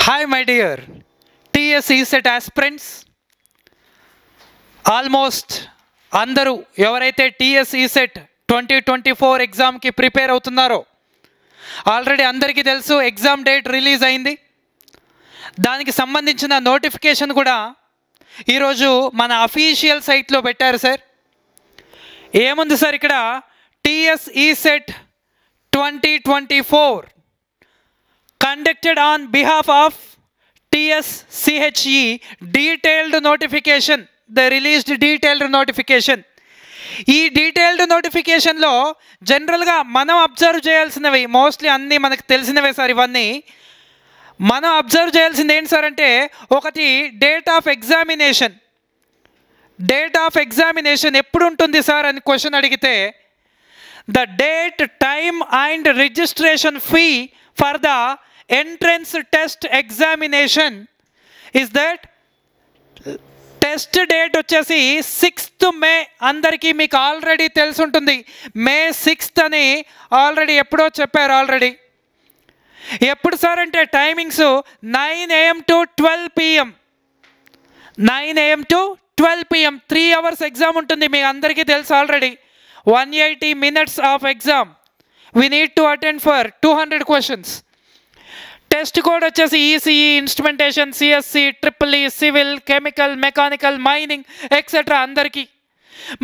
Hi, my dear TS ESET aspirants. Almost అందరూ ఎవరైతే TS ECET 2024 ఎగ్జామ్కి ప్రిపేర్ అవుతున్నారో ఆల్రెడీ అందరికీ తెలుసు ఎగ్జామ్ డేట్ రిలీజ్ అయింది. దానికి సంబంధించిన నోటిఫికేషన్ కూడా ఈరోజు మన అఫీషియల్ సైట్లో పెట్టారు సార్. ఏముంది సార్ ఇక్కడ, TS ECET 2024 conducted on behalf of TSCHE detailed notification, the released detailed notification. ఈ డీటెయిల్డ్ నోటిఫికేషన్లో జనరల్గా మనం అబ్జర్వ్ చేయాల్సినవి మోస్ట్లీ అన్నీ మనకు తెలిసినవే సార్. ఇవన్నీ మనం అబ్జర్వ్ చేయాల్సింది ఏంటి సార్ అంటే, ఒకటి date of examination. Date of examination ఎప్పుడు ఉంటుంది సార్ అని క్వశ్చన్ అడిగితే, the date, time and registration fee for the entrance test examination is that. Test date వచ్చేసి 6th May. అందరికీ మీకు ఆల్రెడీ తెలిసి ఉంటుంది, May 6th అని ఆల్రెడీ ఎప్పుడో చెప్పారు ఆల్రెడీ. ఎప్పుడు సార్ అంటే timings 9 AM to 12 PM. 9 AM to 12 PM 3 hours exam ఉంటుంది, మీకు అందరికీ తెలుసు already. 180 minutes of exam. We need to attend for 200 questions. Test code వచ్చేసి ECE, instrumentation, CSC, triple civil, chemical, mechanical, mining etcetera అందరికీ.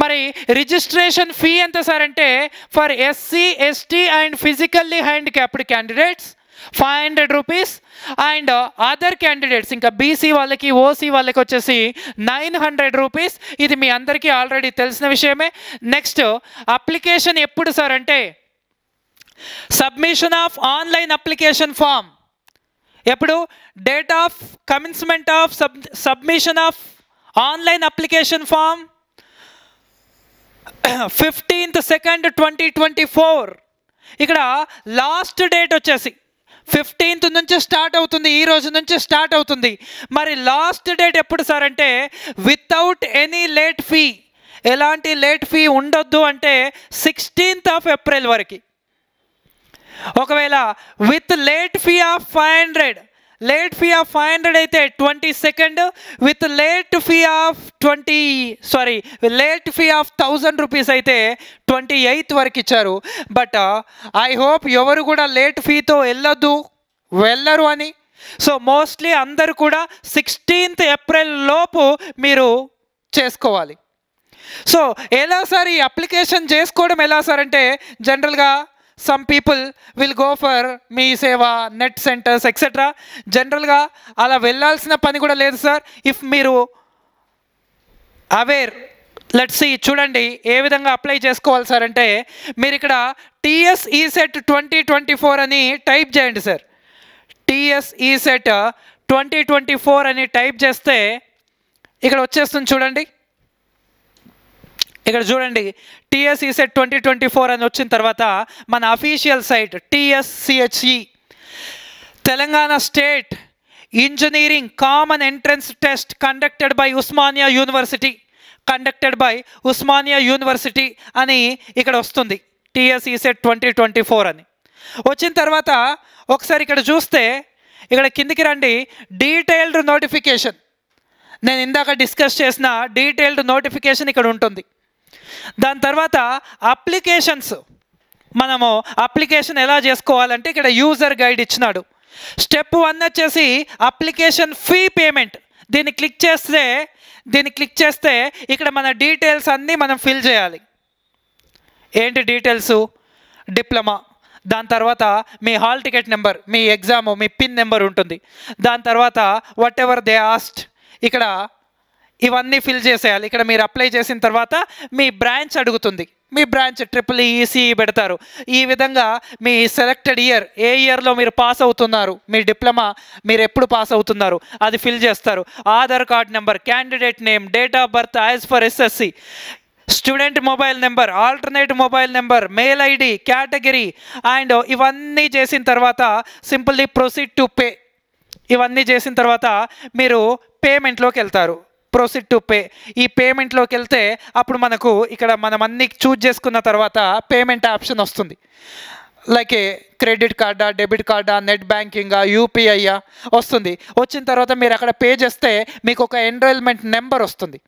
మరి registration fee ఎంత sir అంటే, for SC, ST and physically handicapped candidates 500 rupees and other candidates ఇంకా BC వాళ్ళకి, OC వాళ్ళకి వచ్చేసి 900 rupees. ఇది మీ అందరికీ ఆల్రెడీ తెలిసిన విషయమే. నెక్స్ట్ అప్లికేషన్ ఎప్పుడు సార్ అంటే, submission of online application form ఎప్పుడు, date of commencement of submission of online application form 15th Second 2024. ఇక్కడ లాస్ట్ డేట్ వచ్చేసి 15th నుంచి స్టార్ట్ అవుతుంది, ఈ రోజు నుంచి స్టార్ట్ అవుతుంది. మరి లాస్ట్ డేట్ ఎప్పుడు సార్ అంటే, వితౌట్ ఎనీ లేట్ ఫీ, ఎలాంటి లేట్ ఫీ ఉండొద్దు అంటే 16th April వరకు. ఒకవేళ with late fee of 500, late fee of 500 అయితే 22nd, with late fee of late fee of 1000 rupees అయితే 28th వరకు ఇచ్చారు. బట్ ఐ హోప్ ఎవరు కూడా లేట్ ఫీతో వెళ్ళరు అని. సో మోస్ట్లీ అందరు కూడా 16th April లోపు మీరు చేసుకోవాలి. సో ఎలా సార్ ఈ అప్లికేషన్ చేసుకోవడం ఎలా సార్ అంటే, జనరల్గా some people will go for మీ సేవ, నెట్ సెంటర్స్ ఎక్సెట్రా. జనరల్గా అలా వెళ్ళాల్సిన పని కూడా లేదు సార్. ఇఫ్ మీరు అవేర్, లెట్స్ సీ, చూడండి ఏ విధంగా అప్లై చేసుకోవాలి సార్ అంటే, మీరు ఇక్కడ టీఎస్ ఈసెట్ 2024 అని టైప్ చేయండి సార్. టీఎస్ ఈసెట్ 2024 అని టైప్ చేస్తే ఇక్కడ వచ్చేస్తుంది చూడండి. ఇక్కడ చూడండి, టీఎస్ ఈసెట్ 2024 అని వచ్చిన తర్వాత మన official site TSCHE Telangana state engineering common entrance test conducted by Osmania university అని ఇక్కడ వస్తుంది. టీఎస్ ఈసెట్ 2024 అని వచ్చిన తర్వాత ఒకసారి ఇక్కడ చూస్తే, ఇక్కడ కిందికి రండి, డీటెయిల్డ్ నోటిఫికేషన్. నేను ఇందాక డిస్కస్ చేసిన డీటెయిల్డ్ నోటిఫికేషన్ ఇక్కడ ఉంటుంది. దాని తర్వాత అప్లికేషన్స్, మనము అప్లికేషన్ ఎలా చేసుకోవాలంటే ఇక్కడ యూజర్ గైడ్ ఇచ్చినాడు. స్టెప్ 1 వచ్చేసి అప్లికేషన్ ఫీ పేమెంట్. దీన్ని క్లిక్ చేస్తే ఇక్కడ మన డీటెయిల్స్ అన్నీ మనం ఫిల్ చేయాలి. ఏంటి డీటెయిల్స్? డిప్లొమా, దాని తర్వాత మీ హాల్ టికెట్ నెంబర్, మీ ఎగ్జామ్, మీ పిన్ నెంబర్ ఉంటుంది. దాని తర్వాత వాట్ ఎవర్ దే ఆస్క్డ్, ఇక్కడ ఇవన్నీ ఫిల్ చేసేయాలి. ఇక్కడ మీరు అప్లై చేసిన తర్వాత మీ బ్రాంచ్ అడుగుతుంది, మీ బ్రాంచ్ ట్రిపుల్ ఈసీఈ పెడతారు. ఈ విధంగా మీ సెలెక్టెడ్ ఇయర్, ఏ ఇయర్లో మీరు పాస్ అవుతున్నారు, మీ డిప్లొమా మీరు ఎప్పుడు పాస్ అవుతున్నారు అది ఫిల్ చేస్తారు. Aadhaar card number, candidate name, date of birth as for SSC, student mobile number, alternate mobile number, mail ID, category and ఇవన్నీ చేసిన తర్వాత సింపుల్లీ ప్రొసీడ్ టు పే. ఇవన్నీ చేసిన తర్వాత మీరు పేమెంట్లోకి వెళ్తారు. Proceed to pay. ఈ పేమెంట్లోకి వెళ్తే అప్పుడు మనకు ఇక్కడ మనం అన్నీ చూజ్ చేసుకున్న తర్వాత పేమెంట్ ఆప్షన్ వస్తుంది. లైక్ క్రెడిట్ కార్డా, డెబిట్ కార్డా, నెట్ బ్యాంకింగా, యూపీఐయా వస్తుంది. వచ్చిన తర్వాత మీరు అక్కడ పే చేస్తే మీకు ఒక ఎన్రోల్మెంట్ నెంబర్ వస్తుంది.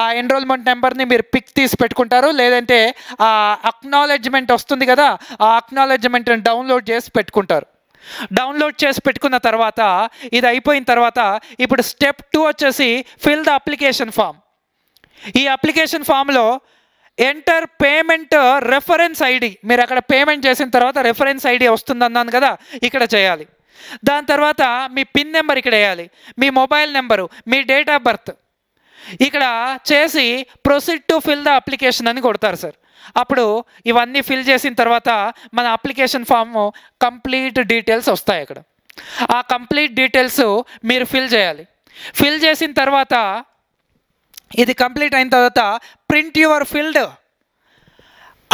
ఆ ఎన్రోల్మెంట్ నెంబర్ని మీరు పిక్ తీసి పెట్టుకుంటారు, లేదంటే ఆ అక్నాలెడ్జ్మెంట్ వస్తుంది కదా, ఆ అక్నాలెడ్జ్మెంట్ని డౌన్లోడ్ చేసి పెట్టుకుంటారు. డౌన్లోడ్ చేసి పెట్టుకున్న తర్వాత ఇది అయిపోయిన తర్వాత ఇప్పుడు స్టెప్ 2 వచ్చేసి ఫిల్ ద అప్లికేషన్ ఫామ్. ఈ అప్లికేషన్ ఫామ్లో ఎంటర్ పేమెంట్ రెఫరెన్స్ ఐడి, మీరు అక్కడ పేమెంట్ చేసిన తర్వాత రెఫరెన్స్ ఐడి వస్తుంది అన్నాను కదా, ఇక్కడ చేయాలి. దాని తర్వాత మీ పిన్ నెంబర్ ఇక్కడ వేయాలి, మీ మొబైల్ నెంబరు, మీ డేట్ ఆఫ్ బర్త్ ఇక్కడ చేసి proceed to fill the application అని కొడతారు సార్. అప్పుడు ఇవన్నీ ఫిల్ చేసిన తర్వాత మన అప్లికేషన్ ఫామ్ కంప్లీట్ డీటెయిల్స్ వస్తాయి. అక్కడ ఆ కంప్లీట్ డీటెయిల్స్ మీరు ఫిల్ చేయాలి. ఫిల్ చేసిన తర్వాత ఇది కంప్లీట్ అయిన తర్వాత print your filled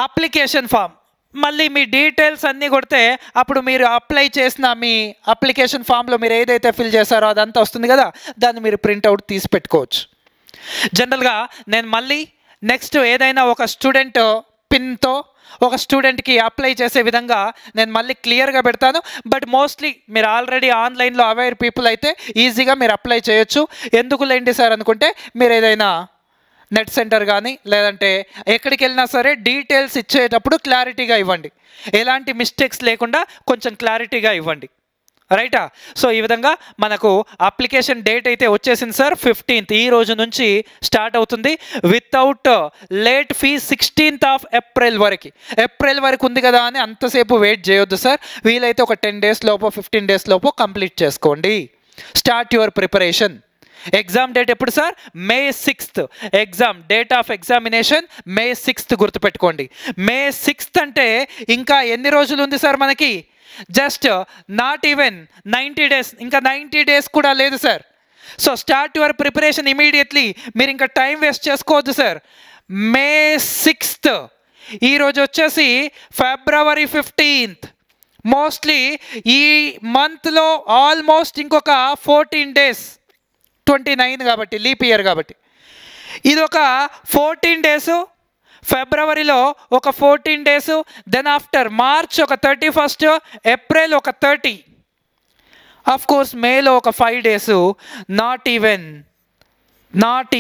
application form, మళ్ళీ మీ డీటెయిల్స్ అన్నీ కొడితే అప్పుడు మీరు అప్లై చేసిన మీ అప్లికేషన్ ఫామ్లో మీరు ఏదైతే ఫిల్ చేశారో అదంతా వస్తుంది కదా, దాన్ని మీరు ప్రింట్అవుట్ తీసి పెట్టుకోవచ్చు. జనరల్గా నేను మళ్ళీ నెక్స్ట్ ఏదైనా ఒక స్టూడెంట్ పిన్తో ఒక స్టూడెంట్కి అప్లై చేసే విధంగా నేను మళ్ళీ క్లియర్గా పెడతాను. బట్ మోస్ట్లీ మీరు ఆల్రెడీ ఆన్లైన్లో అవేర్ పీపుల్ అయితే ఈజీగా మీరు అప్లై చేయొచ్చు. ఎందుకు లేండి సార్ అనుకుంటే మీరు ఏదైనా నెట్ సెంటర్ కానీ లేదంటే ఎక్కడికి వెళ్ళినా సరే డీటెయిల్స్ ఇచ్చేటప్పుడు క్లారిటీగా ఇవ్వండి, ఎలాంటి మిస్టేక్స్ లేకుండా కొంచెం క్లారిటీగా ఇవ్వండి. రైటా? సో ఈ విధంగా మనకు అప్లికేషన్ డేట్ అయితే వచ్చేసింది సార్. 15th ఈ రోజు నుంచి స్టార్ట్ అవుతుంది. Without late fee 16th of April వరకు. ఏప్రిల్ వరకు ఉంది కదా అని అంతసేపు వెయిట్ చేయొద్దు సార్. వీలైతే ఒక 10 days లోపు 15 days లోపు కంప్లీట్ చేసుకోండి. Start your preparation. Exam date ఎప్పుడు sir? May 6th. Exam date of examination May 6th గుర్తుపెట్టుకోండి. May 6th అంటే ఇంకా ఎన్ని రోజులు ఉంది సార్ మనకి? జస్ట్ నాట్ ఈవెన్ 90 days, ఇంకా 90 days కూడా లేదు sir. So start your preparation immediately. మీరు ఇంకా టైం వేస్ట్ చేసుకోవద్దు సార్. May 6th. ఈరోజు వచ్చేసి February 15th. మోస్ట్లీ ఈ మంత్లో ఆల్మోస్ట్ ఇంకొక 14 days, 29 కాబట్టి లీప్ ఇయర్ కాబట్టి ఇది ఒక 14 days. ఫిబ్రవరిలో ఒక 14 days, దెన్ ఆఫ్టర్ మార్చ్ ఒక 31st, ఏప్రిల్ ఒక 30, ఆఫ్ కోర్స్ మేలో ఒక 5 days, నాట్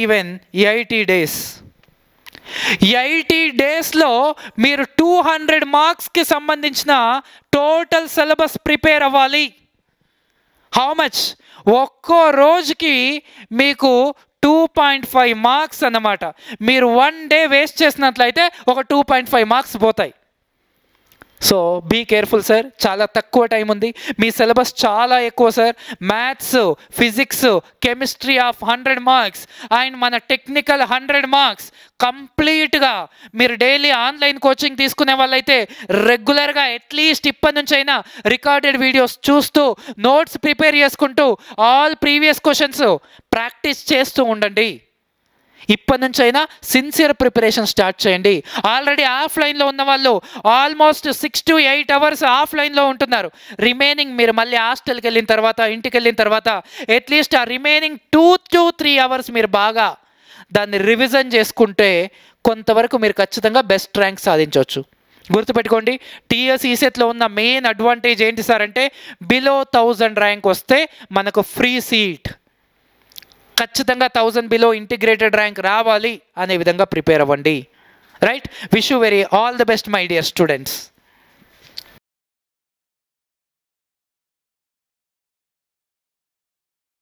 ఈవెన్ 80 days. 80 daysలో మీరు 200 marksకి సంబంధించిన టోటల్ సిలబస్ ప్రిపేర్ అవ్వాలి. How much? ఒక్కో రోజుకి మీకు 2.5 marks అన్నమాట. మీరు 1 day వేస్ట్ చేసినట్లయితే ఒక 2.5 marks పోతాయి. So be careful sir. చాలా తక్కువ టైం ఉంది. మీ సిలబస్ చాలా ఎక్కువ sir. Maths, physics, chemistry of 100 marks and మన టెక్నికల్ 100 marks కంప్లీట్గా మీరు డైలీ ఆన్లైన్ కోచింగ్ తీసుకునే వాళ్ళైతే రెగ్యులర్గా అట్లీస్ట్ ఇప్పటి నుంచి అయినా రికార్డెడ్ వీడియోస్ చూస్తూ నోట్స్ ప్రిపేర్ చేసుకుంటూ ఆల్ ప్రీవియస్ క్వశ్చన్స్ ప్రాక్టీస్ చేస్తూ ఉండండి. ఇప్పటి నుంచి అయినా సిన్సియర్ ప్రిపరేషన్ స్టార్ట్ చేయండి. ఆల్రెడీ ఆఫ్లైన్లో ఉన్న వాళ్ళు ఆల్మోస్ట్ 6 to 8 hours ఆఫ్లైన్లో ఉంటున్నారు. రిమైనింగ్ మీరు మళ్ళీ హాస్టల్కి వెళ్ళిన తర్వాత, ఇంటికి వెళ్ళిన తర్వాత అట్లీస్ట్ ఆ రిమైనింగ్ 2 to 3 hours మీరు బాగా దాన్ని రివిజన్ చేసుకుంటే కొంతవరకు మీరు ఖచ్చితంగా బెస్ట్ ర్యాంక్ సాధించవచ్చు. గుర్తుపెట్టుకోండి, టీఎస్ ఈసెట్లో ఉన్న మెయిన్ అడ్వాంటేజ్ ఏంటి సార్ అంటే బిలో 1000 ర్యాంక్ వస్తే మనకు ఫ్రీ సీట్. ఖచ్చితంగా 1000 బిలో ఇంటిగ్రేటెడ్ ర్యాంక్ రావాలి అనే విధంగా ప్రిపేర్ అవ్వండి. Right? Wish you very all the best my dear students.